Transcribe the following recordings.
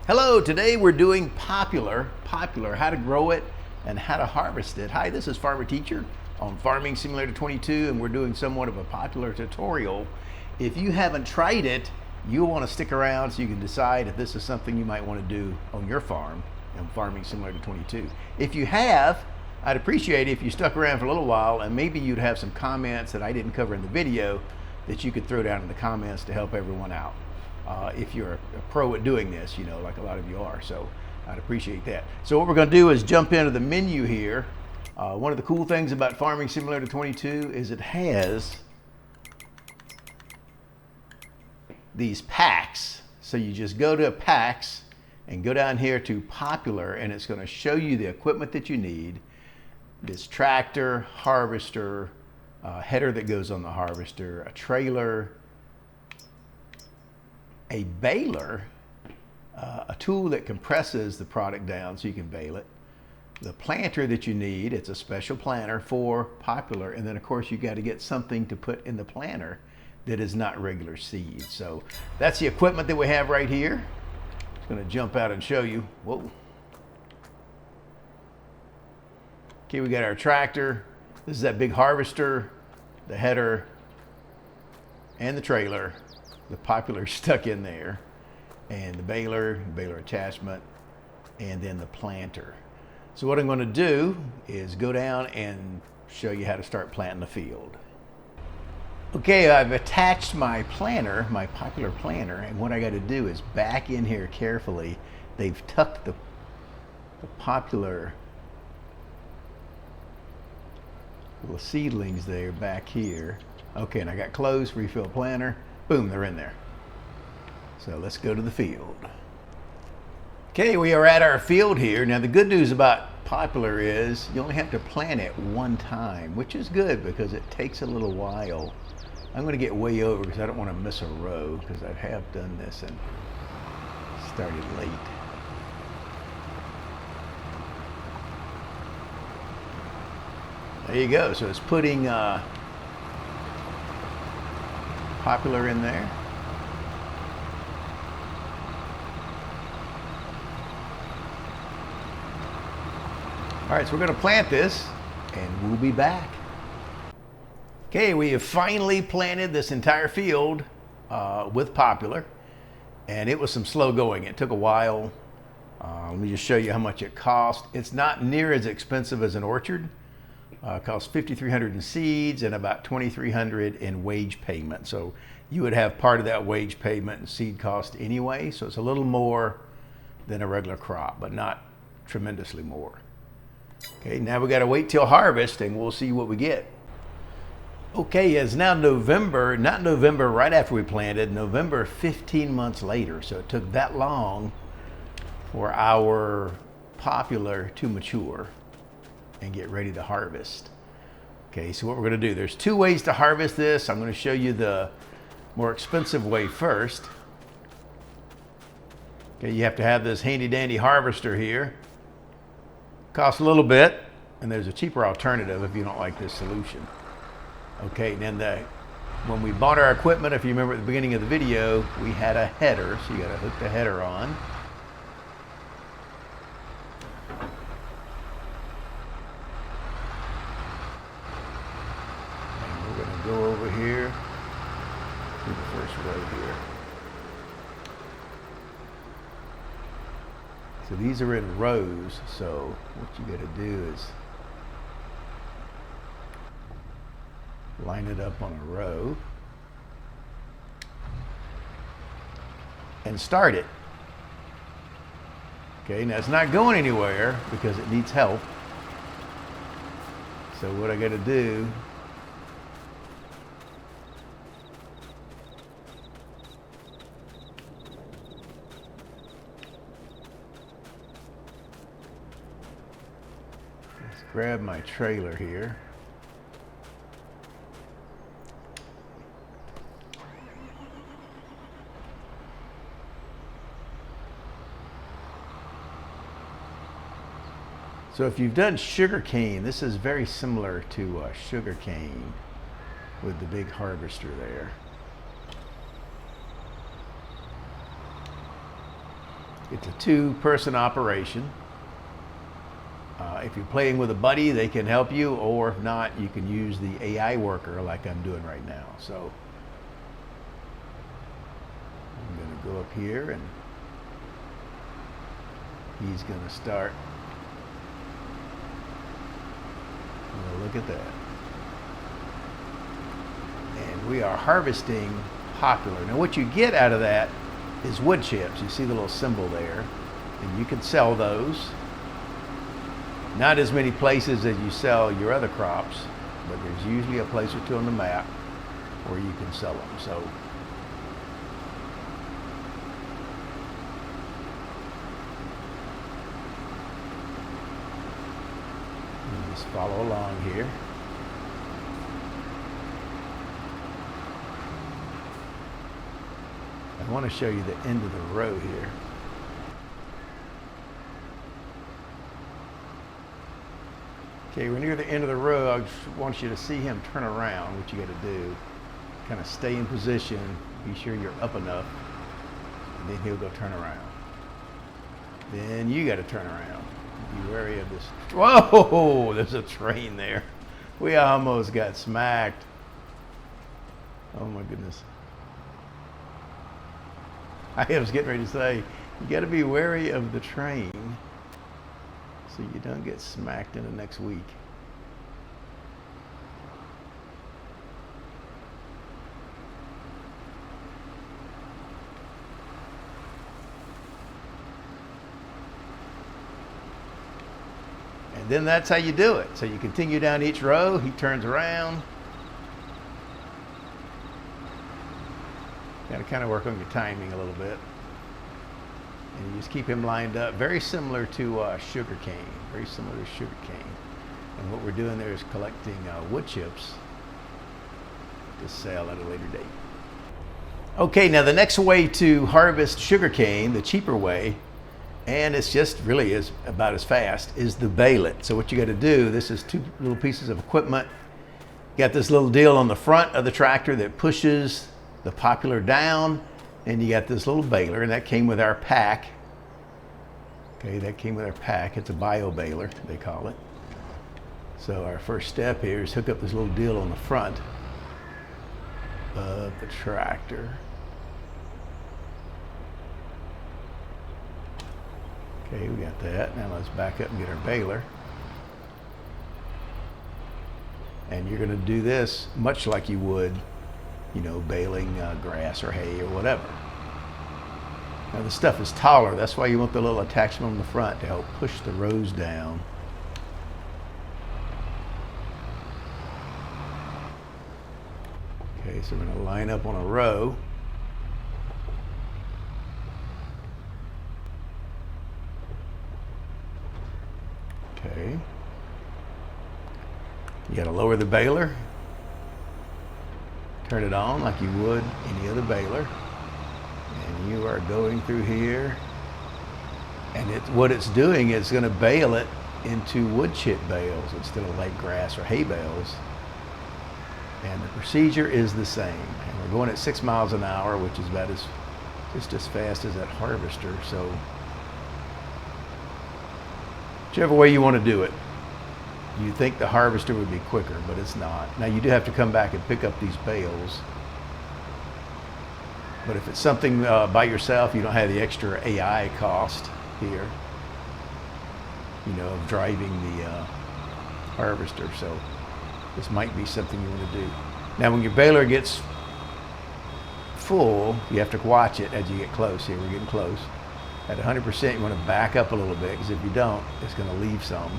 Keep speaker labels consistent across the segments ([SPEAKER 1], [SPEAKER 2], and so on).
[SPEAKER 1] Hello, today we're doing Poplar, how to grow it and how to harvest it. Hi, this is Farmer Teacher on Farming Simulator 22, and we're doing somewhat of a Poplar tutorial. If you haven't tried it, you'll want to stick around so you can decide if this is something you might want to do on your farm in Farming Simulator 22. If you have, I'd appreciate it if you stuck around for a little while, and maybe you'd have some comments that I didn't cover in the video that you could throw down in the comments to help everyone out. If you're a pro at doing this, you know, like a lot of you are, so I'd appreciate that. So what we're going to do is jump into the menu here. One of the cool things about Farming Simulator 22 is it has these packs. So you just go to packs and go down here to Poplar, and it's going to show you the equipment that you need. This tractor, harvester, header that goes on the harvester, a trailer, a baler, a tool that compresses the product down so you can bale it, the planter that you need, it's a special planter for Poplar, and then of course you got to get something to put in the planter that is not regular seed. So that's the equipment that we have right here. Just going to jump out and show you. Whoa. Okay, we got our tractor. This is that big harvester, the header, and the trailer. The Poplar stuck in there, and the baler attachment, and then the planter. So what I'm going to do is go down and show you how to start planting the field. Okay, I've attached my planter, my Poplar planter, and what I got to do is back in here carefully. They've tucked the Poplar little seedlings there back here. Okay, and I got closed refill planter. Boom, they're in there. So let's go to the field. Okay, we are at our field here. Now the good news about Poplar is you only have to plant it one time, which is good because it takes a little while. I'm going to get way over because I don't want to miss a row, because I have done this and started late. There you go. So it's putting Poplar in there. All right, so we're going to plant this and we'll be back. Okay, we have finally planted this entire field with Poplar, and it was some slow going. It took a while. Let me just show you how much it cost. It's not near as expensive as an orchard. It costs $5,300 in seeds and about $2,300 in wage payment. So you would have part of that wage payment and seed cost anyway. So it's a little more than a regular crop, but not tremendously more. Okay, now we got to wait till harvest and we'll see what we get. Okay, it's now November, not November right after we planted, November 15 months later. So it took that long for our Poplar to mature and get ready to harvest. Okay, so what we're going to do, there's two ways to harvest this. I'm going to show you the more expensive way first. Okay, you have to have this handy dandy harvester here. Costs a little bit, and there's a cheaper alternative if you don't like this solution. Okay, and then when we bought our equipment, if you remember at the beginning of the video, we had a header, so you got to hook the header on. Go over here to the first row here. So these are in rows, so what you got to do is line it up on a row and start it. Okay, now it's not going anywhere because it needs help. So what I got to do, grab my trailer here. So if you've done sugar cane, this is very similar to sugar cane with the big harvester there. It's a two-person operation. If you're playing with a buddy, they can help you, or if not, you can use the AI worker like I'm doing right now. So I'm going to go up here, and he's going to start. Look at that. And we are harvesting Poplar. Now what you get out of that is wood chips. You see the little symbol there, and you can sell those. Not as many places as you sell your other crops, but there's usually a place or two on the map where you can sell them. So you just follow along here. I want to show you the end of the row here. Okay, we're near the end of the row. I just want you to see him turn around. What you got to do, kind of stay in position, be sure you're up enough, and then he'll go turn around. Then you got to turn around. Be wary of this. Whoa, there's a train there. We almost got smacked. Oh my goodness. I was getting ready to say, you got to be wary of the train so you don't get smacked in the next week. And then that's how you do it. So you continue down each row, he turns around. Got to kind of work on your timing a little bit. And you just keep him lined up. Very similar to sugar cane. Very similar to sugar cane. And what we're doing there is collecting wood chips to sell at a later date. Okay, now the next way to harvest sugar cane, the cheaper way, and it's just really is about as fast, is the bale it. So what you got to do, this is two little pieces of equipment. You got this little deal on the front of the tractor that pushes the Poplar down, and you got this little baler, and that came with our pack. Okay, that came with our pack. It's a bio baler, they call it. So our first step here is hook up this little deal on the front of the tractor. Okay, we got that. Now let's back up and get our baler. And you're going to do this much like you would, you know, baling grass or hay or whatever. Now the stuff is taller, that's why you want the little attachment on the front to help push the rows down. Okay, so we're going to line up on a row. Okay. You got to lower the baler. Turn it on like you would any other baler. And you are going through here. And what it's doing is going to bale it into wood chip bales instead of light grass or hay bales. And the procedure is the same. And we're going at 6 miles an hour, which is about just as fast as that harvester. So whichever way you want to do it. You think the harvester would be quicker, but it's not. Now you do have to come back and pick up these bales. But if it's something by yourself, you don't have the extra AI cost here, you know, of driving the harvester. So this might be something you want to do. Now when your baler gets full, you have to watch it as you get close. Here we're getting close. At 100%, you want to back up a little bit, because if you don't, it's going to leave some.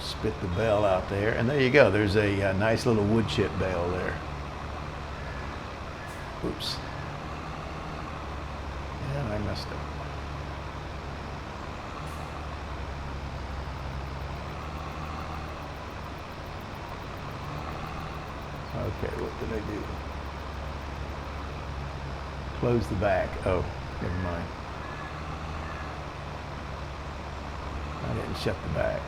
[SPEAKER 1] Spit the bale out there, and there you go. There's a nice little wood chip bale there. Oops. Yeah, I messed up. Okay, what did I do? Close the back. Oh, never mind. I didn't shut the back.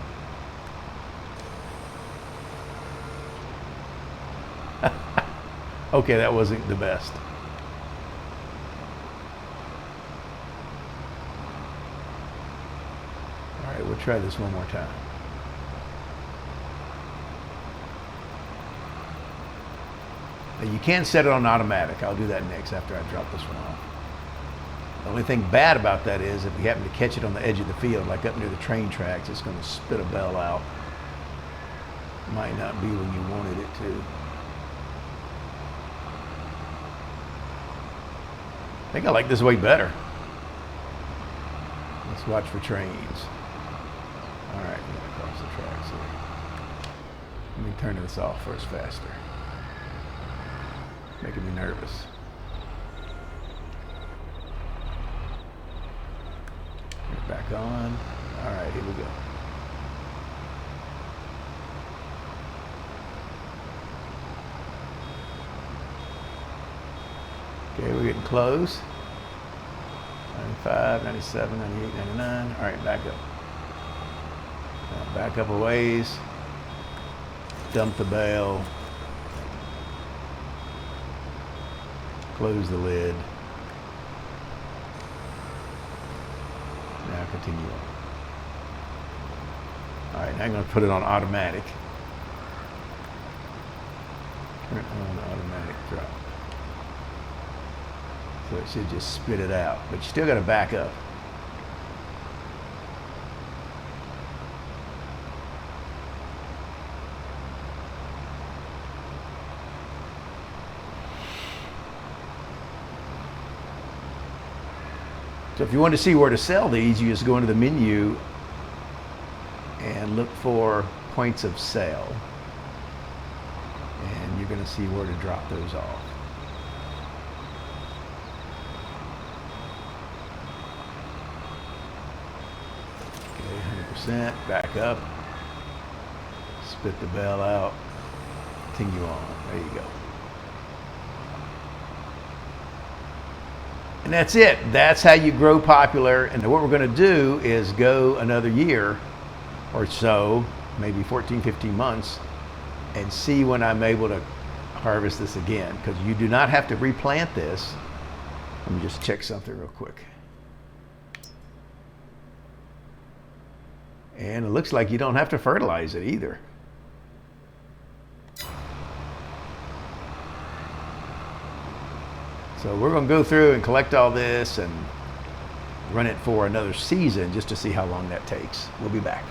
[SPEAKER 1] Okay, that wasn't the best. All right, we'll try this one more time. Now you can set it on automatic. I'll do that next after I drop this one off. The only thing bad about that is if you happen to catch it on the edge of the field, like up near the train tracks, it's going to spit a bell out. Might not be when you wanted it to. I think I like this way better. Let's watch for trains. All right, we're gonna cross the tracks here. Let me turn this off first faster. Making me nervous. Get back on. All right, here we go. Okay, we're getting close. 95, 97, 98, 99. All right, back up. Now back up a ways. Dump the bale. Close the lid. Now continue on. All right, now I'm going to put it on automatic. Turn on automatic drop. So it should just spit it out, but you still got to back up. So if you want to see where to sell these, you just go into the menu and look for points of sale. And you're going to see where to drop those off. Okay, 100%, back up, spit the bell out, continue on. There you go. And that's it. That's how you grow Poplar. And what we're going to do is go another year or so, maybe 14, 15 months, and see when I'm able to harvest this again. Because you do not have to replant this. Let me just check something real quick. And it looks like you don't have to fertilize it either. So we're going to go through and collect all this and run it for another season just to see how long that takes. We'll be back.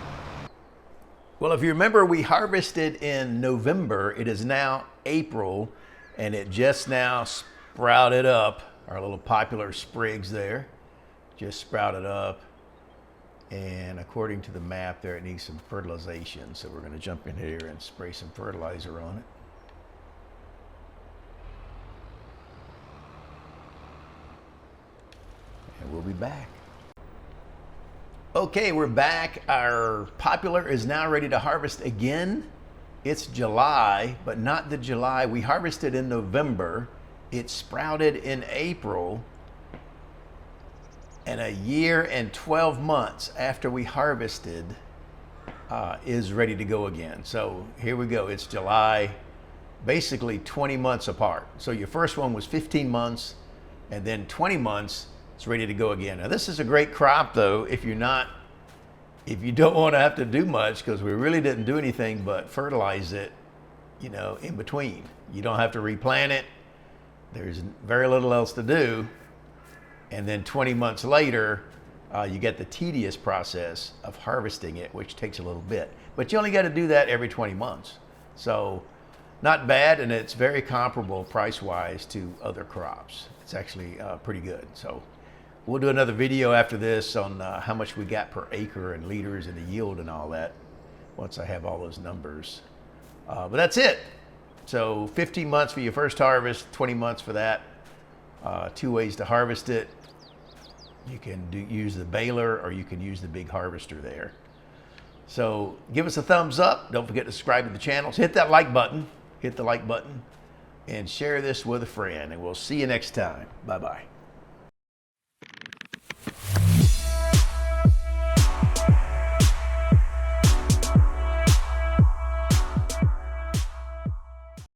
[SPEAKER 1] Well, if you remember, we harvested in November. It is now April, and it just now sprouted up. Our little Poplar sprigs there just sprouted up. And according to the map there, it needs some fertilization. So we're going to jump in here and spray some fertilizer on it. And we'll be back. Okay, we're back. Our Poplar is now ready to harvest again. It's July, but not the July. We harvested in November. It sprouted in April. And a year and 12 months after we harvested is ready to go again. So here we go. It's July, basically 20 months apart. So your first one was 15 months, and then 20 months, it's ready to go again. Now this is a great crop though if you don't want to have to do much, because we really didn't do anything but fertilize it, you know, in between. You don't have to replant it. There's very little else to do. And then 20 months later, you get the tedious process of harvesting it, which takes a little bit. But you only got to do that every 20 months. So not bad, and it's very comparable price-wise to other crops. It's actually pretty good. So we'll do another video after this on how much we got per acre and liters and the yield and all that, once I have all those numbers. But that's it. So 15 months for your first harvest, 20 months for that. 2 ways to harvest it. You can use the baler, or you can use the big harvester there. So give us a thumbs up. Don't forget to subscribe to the channel. So hit that like button. Hit the like button and share this with a friend. And we'll see you next time. Bye-bye.